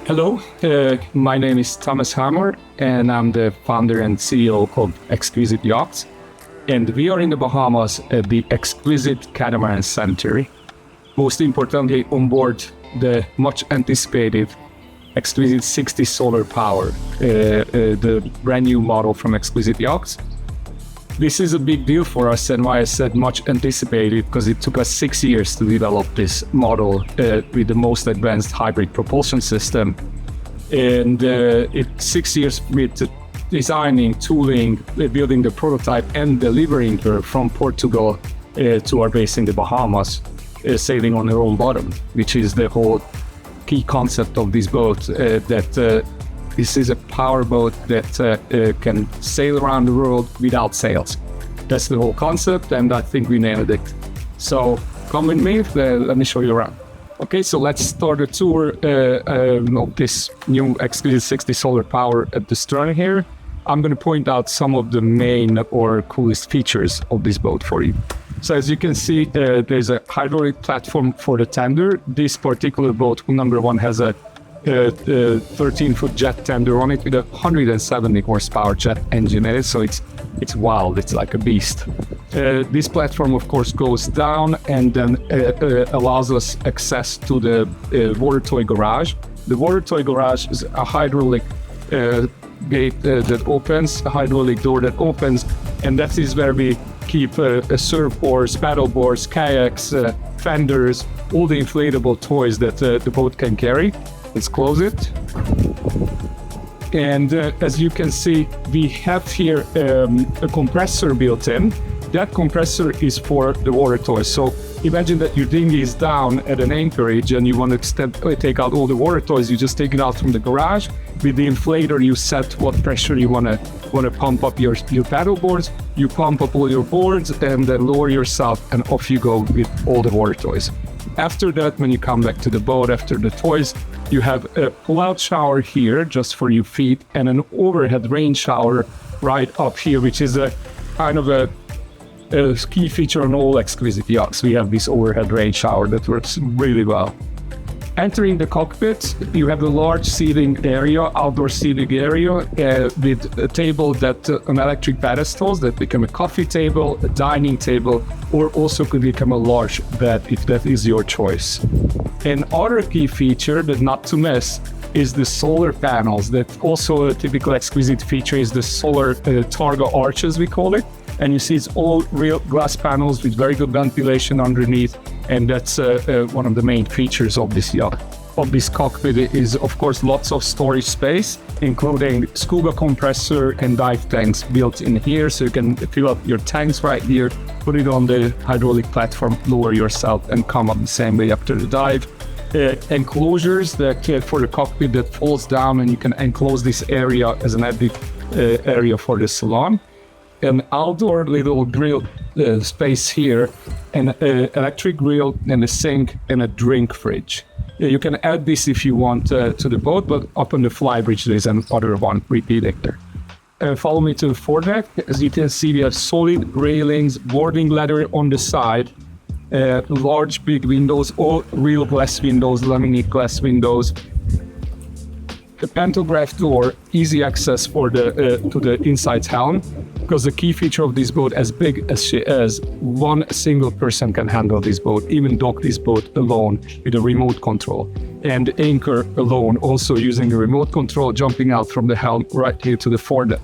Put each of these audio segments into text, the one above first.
Hello, my name is Tamas Hamor, and I'm the founder and CEO of Xquisite Yachts. And we are in the Bahamas at the Xquisite Catamaran Center. Most importantly, on board the much anticipated Xquisite SIXTY Solar Power, the brand new model from Xquisite Yachts. This is a big deal for us, and why I said much anticipated, because it took us 6 years to develop this model with the most advanced hybrid propulsion system. And it's 6 years with designing, tooling, building the prototype, and delivering her from Portugal to our base in the Bahamas, sailing on her own bottom, which is the whole key concept of this boat, that this is a power boat that can sail around the world without sails. That's the whole concept, and I think we nailed it. So come with me, let me show you around. Okay, so let's start a tour of this new Xquisite SIXTY Solar Power at the stern here. I'm going to point out some of the main or coolest features of this boat for you. So as you can see, there's a hydraulic platform for the tender. This particular boat, number one, has a 13-foot jet tender on it with a 170 horsepower jet engine in it, so it's wild, it's like a beast. This platform of course goes down and then allows us access to the water toy garage. The water toy garage is a hydraulic gate that opens, a hydraulic door that opens, and that is where we keep surfboards, paddleboards, kayaks, fenders, all the inflatable toys that the boat can carry. Let's close it. And as you can see, we have here a compressor built in. That compressor is for the water toys. So imagine that your dinghy is down at an anchorage and you want to take out all the water toys. You just take it out from the garage. With the inflator, you set what pressure you want to pump up your paddle boards. You pump up all your boards and then lower yourself, and off you go with all the water toys. After that, when you come back to the boat after the toys, you have a pull-out shower here just for your feet, and an overhead rain shower right up here, which is a kind of a key feature on all Xquisite yachts. We have this overhead rain shower that works really well. Entering the cockpit, you have a large seating area, outdoor seating area, with a table that an electric pedestals that become a coffee table, a dining table, or also could become a large bed if that is your choice. An other key feature that not to miss is the solar panels. That also a typical Xquisite feature is the solar targa arches, we call it. And you see it's all real glass panels with very good ventilation underneath, and that's one of the main features of this yacht. Of this cockpit is of course lots of storage space, including scuba compressor and dive tanks built in here, so you can fill up your tanks right here, put it on the hydraulic platform, lower yourself, and come up the same way after the dive. Enclosures that for the cockpit that falls down, and you can enclose this area as an added area for the salon. An outdoor little grill space here, an electric grill, and a sink, and a drink fridge. You can add this if you want to the boat, but up on the Flybridge there's another one repeating there. Follow me to the foredeck. As you can see, we have solid railings, boarding ladder on the side, large big windows, all real glass windows, laminate glass windows. The pantograph door, easy access for to the inside helm, because the key feature of this boat, as big as she is, one single person can handle this boat, even dock this boat alone with a remote control, and anchor alone, also using a remote control, jumping out from the helm right here to the foredeck.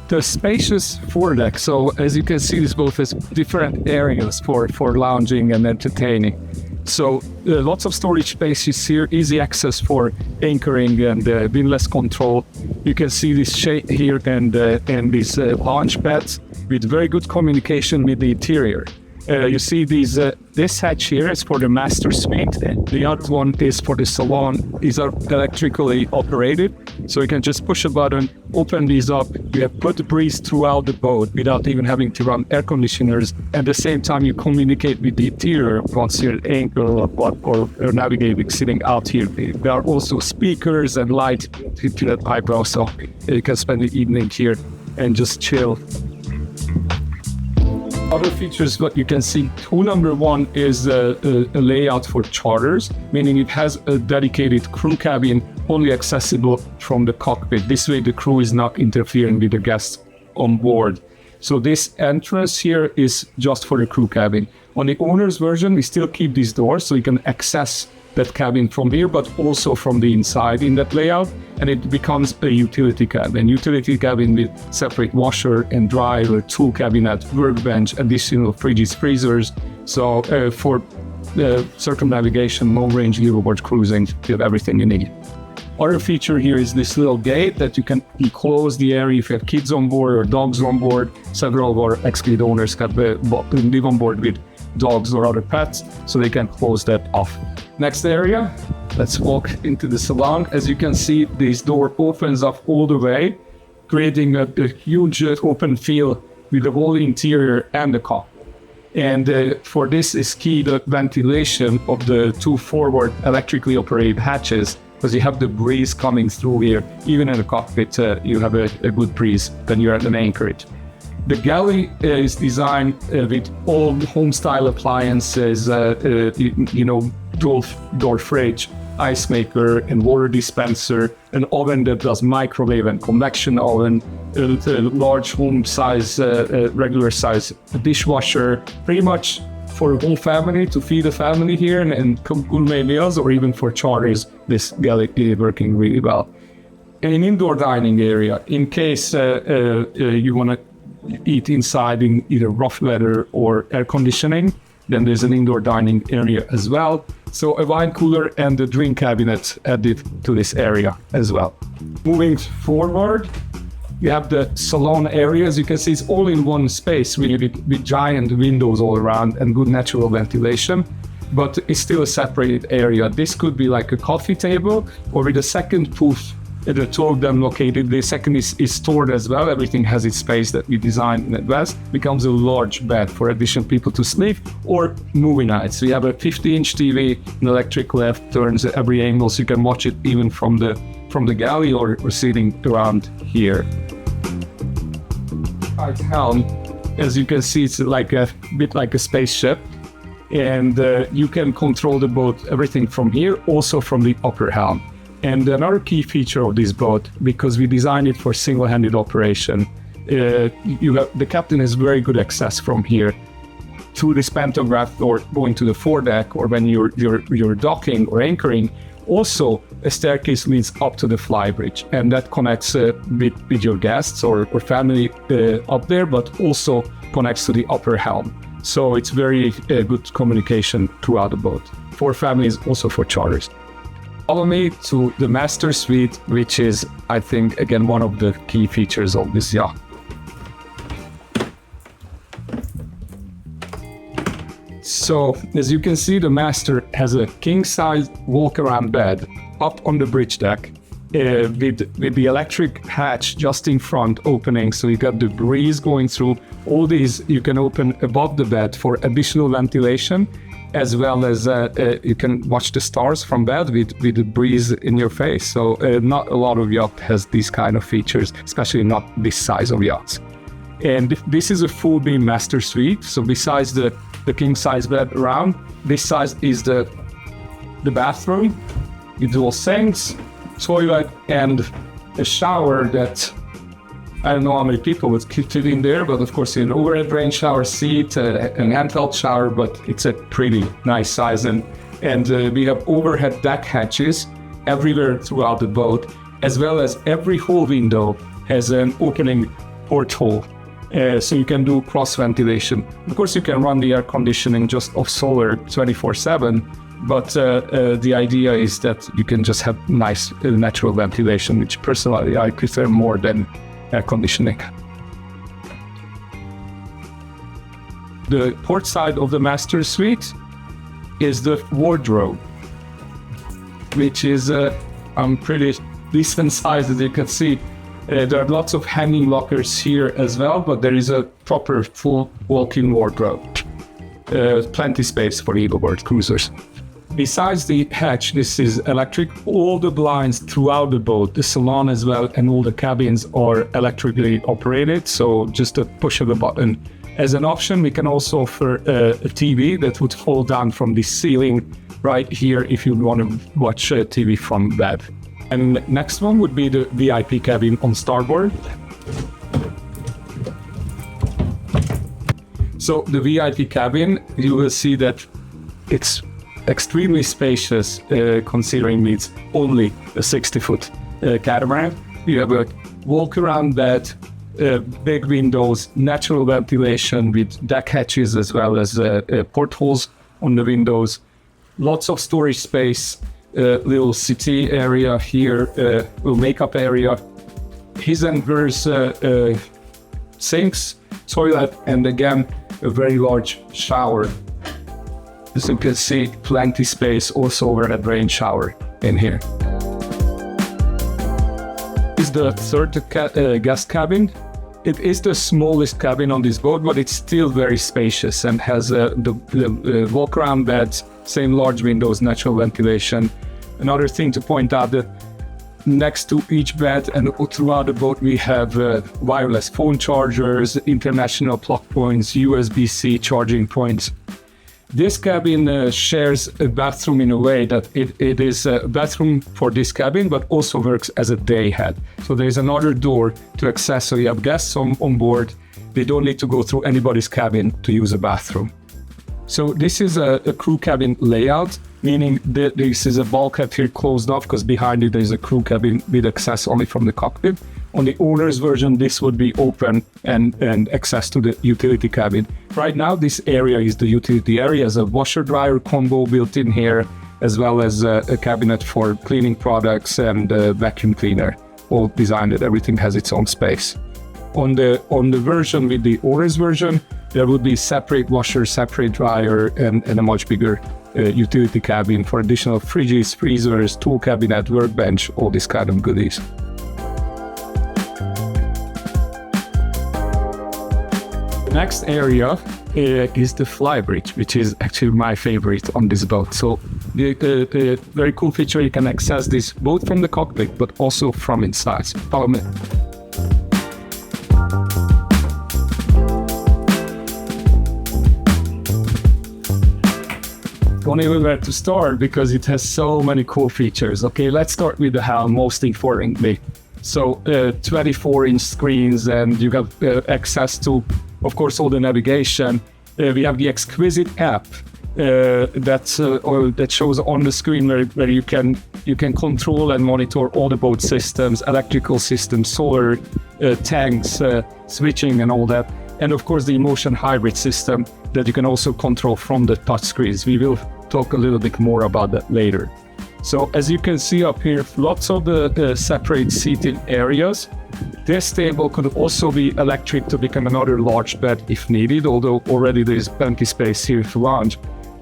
The spacious foredeck. So as you can see, this boat has different areas for lounging and entertaining. So lots of storage spaces here, easy access for anchoring and windlass control. You can see this shade here and these launch pads with very good communication with the interior. You see these, this hatch here is for the master suite. The other one is for the salon. These are electrically operated, so you can just push a button, open these up. You have good breeze throughout the boat without even having to run air conditioners. At the same time, you communicate with the interior once you're at anchor or navigating, sitting out here. There are also speakers and light to that eyebrow, so you can spend the evening here and just chill. Other features, what you can see, tool number one is a layout for charters, meaning it has a dedicated crew cabin only accessible from the cockpit. This way the crew is not interfering with the guests on board. So this entrance here is just for the crew cabin. On the owner's version, we still keep these doors so you can access that cabin from here, but also from the inside in that layout, and it becomes a utility cabin. Utility cabin with separate washer and dryer, tool cabinet, workbench, additional fridges, freezers. So for circumnavigation, long-range liveaboard cruising, you have everything you need. Other feature here is this little gate that you can close the area if you have kids on board or dogs on board. Several of our Xquisite owners have live on board with dogs or other pets, so they can close that off. Next area, let's walk into the salon. As you can see, this door opens up all the way, creating a huge open feel with the whole interior and the cockpit. And for this is key the ventilation of the two forward electrically operated hatches, because you have the breeze coming through here. Even in the cockpit, you have a good breeze when you're at an anchorage. The galley is designed with old home-style appliances, dual door fridge, ice maker, and water dispenser, an oven that does microwave and convection oven, a large home-size, regular-size dishwasher, pretty much for a whole family to feed a family here and cook gourmet meals, or even for charters. This galley is working really well. And an indoor dining area, in case you want to eat inside in either rough weather or air conditioning, then there's an indoor dining area as well. So a wine cooler and a drink cabinet added to this area as well. Moving forward, you have the salon area. As you can see, it's all in one space with giant windows all around and good natural ventilation, but it's still a separated area. This could be like a coffee table, or with a second poof at the two of them located. The second is stored as well. Everything has its space that we designed in advance. Becomes a large bed for additional people to sleep, or movie nights. We have a 50-inch TV, an electric left, turns at every angle, so you can watch it even from the galley or sitting around here. Helm, as you can see, it's like a bit like a spaceship, and you can control the boat, everything from here, also from the upper helm. And another key feature of this boat, because we designed it for single-handed operation, the captain has very good access from here to this pantograph or going to the foredeck, or when you're docking or anchoring. Also, a staircase leads up to the Flybridge, and that connects with your guests or family up there, but also connects to the upper helm. So it's very good communication throughout the boat, for families, also for charters. Follow me to the master suite, which is, I think, again, one of the key features of this yacht. So, as you can see, the master has a king-size walk-around bed up on the bridge deck with the electric hatch just in front opening, so you got the breeze going through. All these you can open above the bed for additional ventilation, as well as you can watch the stars from bed with the breeze in your face. So not a lot of yacht has these kind of features, especially not this size of yachts. And this is a full beam master suite. So besides the king size bed around, this size is the bathroom with dual sinks, toilet, and a shower that I don't know how many people would fit in there, but of course an overhead rain shower seat, an handheld shower, but it's a pretty nice size. And we have overhead deck hatches everywhere throughout the boat, as well as every whole window has an opening porthole. So you can do cross ventilation. Of course, you can run the air conditioning just off solar 24/7, but the idea is that you can just have nice natural ventilation, which personally I prefer more than air conditioning. The port side of the master suite is the wardrobe, which is pretty decent size, as you can see. There are lots of hanging lockers here as well, but there is a proper full walk-in wardrobe. Plenty space for liveaboard cruisers. Besides the hatch, this is electric. All the blinds throughout the boat, the salon as well, and all the cabins are electrically operated. So just a push of a button As an option, we can also offer a TV that would fall down from the ceiling right here if you want to watch TV from bed. And next one would be the VIP cabin on starboard. So the VIP cabin, you will see that it's extremely spacious, considering it's only a 60-foot catamaran. You have a walk-around bed, big windows, natural ventilation with deck hatches as well as portholes on the windows. Lots of storage space, little city area here, little makeup area, his and hers sinks, toilet, and again, a very large shower. As you can see, plenty space, also overhead rain shower in here. Is the third guest cabin. It is the smallest cabin on this boat, but it's still very spacious and has the walk-around beds, same large windows, natural ventilation. Another thing to point out that next to each bed and throughout the boat we have wireless phone chargers, international plug points, USB-C charging points. This cabin shares a bathroom in a way that it is a bathroom for this cabin, but also works as a day head. So there's another door to access, so you have guests on board. They don't need to go through anybody's cabin to use a bathroom. So this is a crew cabin layout, meaning that this is a bulkhead here closed off because behind it there's a crew cabin with access only from the cockpit. On the owner's version, this would be open and access to the utility cabin. Right now, this area is the utility area. There's a washer-dryer combo built in here, as well as a cabinet for cleaning products and a vacuum cleaner, all designed that everything has its own space. On the version with the owner's version, there would be separate washer, separate dryer, and a much bigger utility cabin for additional fridges, freezers, tool cabinet, workbench, all these kind of goodies. The next area is the Flybridge, which is actually my favorite on this boat. So the very cool feature, you can access this both from the cockpit, but also from inside. So follow me. Don't even know where to start because it has so many cool features. Okay, let's start with the helm, most importantly. So 24-inch screens, and you have access to, of course, all the navigation. We have the Xquisite app that shows on the screen where you can control and monitor all the boat systems, electrical systems, solar tanks, switching, and all that. And of course, the Emotion hybrid system that you can also control from the touchscreens. We will talk a little bit more about that later. So as you can see up here, lots of the separate seating areas. This table could also be electric to become another large bed if needed, although already there is plenty space here to lounge.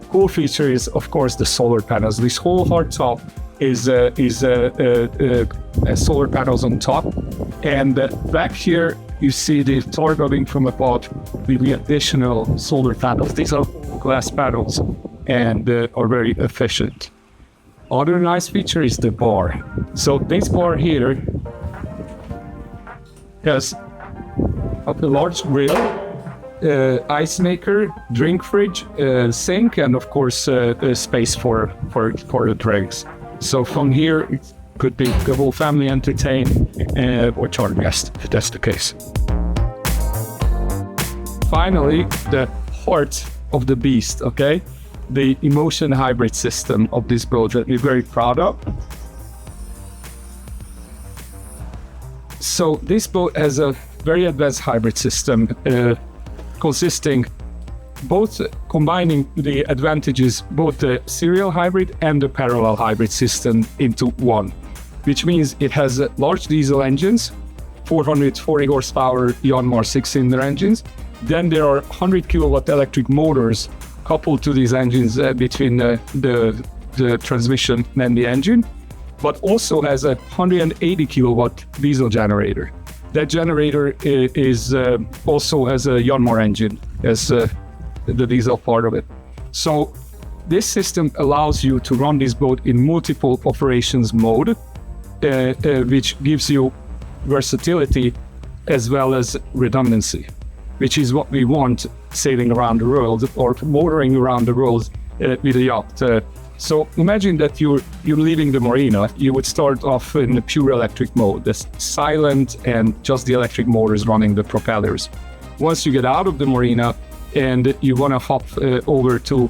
Cool feature is, of course, the solar panels. This whole hardtop is solar panels on top. And back here, you see the targa wing from above with the additional solar panels. These are glass panels and are very efficient. Other nice feature is the bar. So this bar here has a large grill, ice maker, drink fridge, sink, and of course space for the drinks. So from here it could be the whole family entertain or charter guest if that's the case. Finally, the heart of the beast, okay? The Emotion hybrid system of this boat that we're very proud of. So this boat has a very advanced hybrid system consisting both combining the advantages, both the serial hybrid and the parallel hybrid system into one, which means it has large diesel engines, 440 horsepower Hamor 6-cylinder engines. Then there are 100 kilowatt electric motors coupled to these engines between the transmission and the engine, but also has a 180 kilowatt diesel generator. That generator is also has a Hamor engine as the diesel part of it. So this system allows you to run this boat in multiple operations mode, which gives you versatility as well as redundancy. which is what we want sailing around the world or motoring around the world with a yacht. So imagine that you're leaving the marina. You would start off in a pure electric mode, that's silent and just the electric motors running the propellers. Once you get out of the marina and you want to hop over to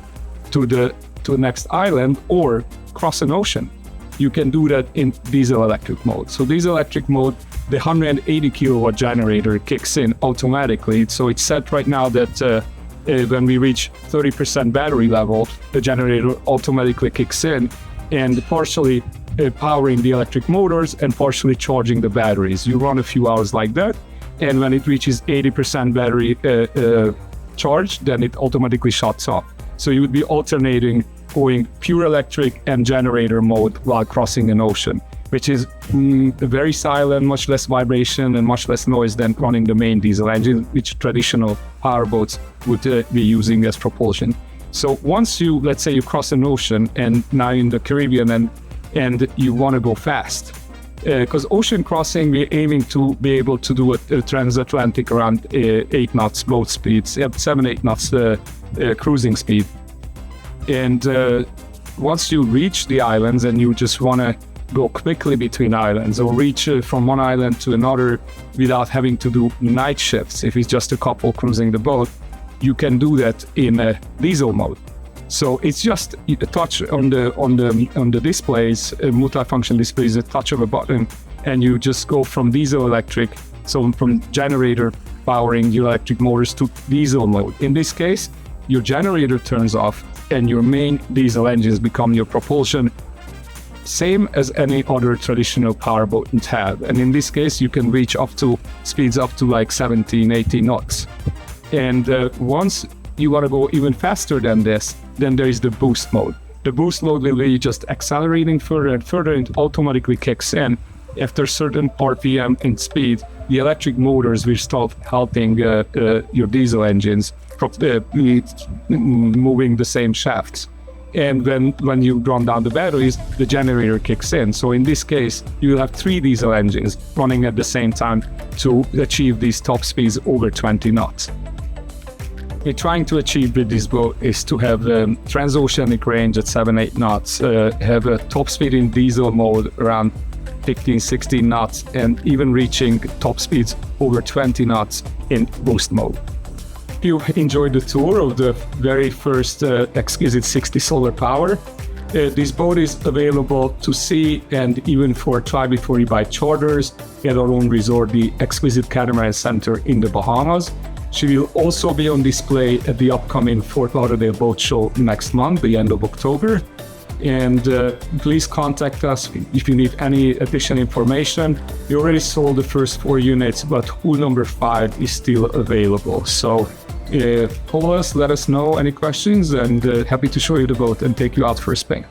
the next island or cross an ocean, you can do that in diesel electric mode. So diesel electric mode, the 180 kilowatt generator kicks in automatically. So it's set right now that when we reach 30% battery level, the generator automatically kicks in and partially powering the electric motors and partially charging the batteries. You run a few hours like that, and when it reaches 80% battery charge, then it automatically shuts off. So you would be alternating going pure electric and generator mode while crossing an ocean, which is very silent, much less vibration and much less noise than running the main diesel engine, which traditional powerboats would be using as propulsion. So once you, let's say you cross an ocean and now in the Caribbean and you want to go fast, because ocean crossing, we're aiming to be able to do a transatlantic around 8 knots boat speeds, 7-8 knots cruising speed. And once you reach the islands and you just want to go quickly between islands or reach from one island to another without having to do night shifts, if it's just a couple cruising the boat, you can do that in diesel mode. So it's just a touch on the displays, multifunction displays, a touch of a button, and you just go from diesel electric, so from generator powering your electric motors to diesel mode. In this case, your generator turns off and your main diesel engines become your propulsion, same as any other traditional powerboat would have. And in this case, you can reach up to speeds up to like 17, 18 knots. And once you want to go even faster than this, then there is the boost mode. The boost mode will be just accelerating further and further, and automatically kicks in. After certain RPM in speed, the electric motors will start helping your diesel engines moving the same shafts. And when you run down the batteries, the generator kicks in. So in this case, you will have 3 diesel engines running at the same time to achieve these top speeds over 20 knots. We're trying to achieve with this boat is to have transoceanic range at 7-8 knots, have a top speed in diesel mode around 15-16 knots, and even reaching top speeds over 20 knots in boost mode. If you enjoyed the tour of the very first Xquisite 60 Solar Power, this boat is available to see and even for try before you buy charters at our own resort, the Xquisite Catamaran Center in the Bahamas. She will also be on display at the upcoming Fort Lauderdale Boat Show next month, the end of October. And please contact us if you need any additional information. We already sold the first 4 units, but hull number 5 is still available. So call us, let us know any questions, and happy to show you the boat and take you out for a spin.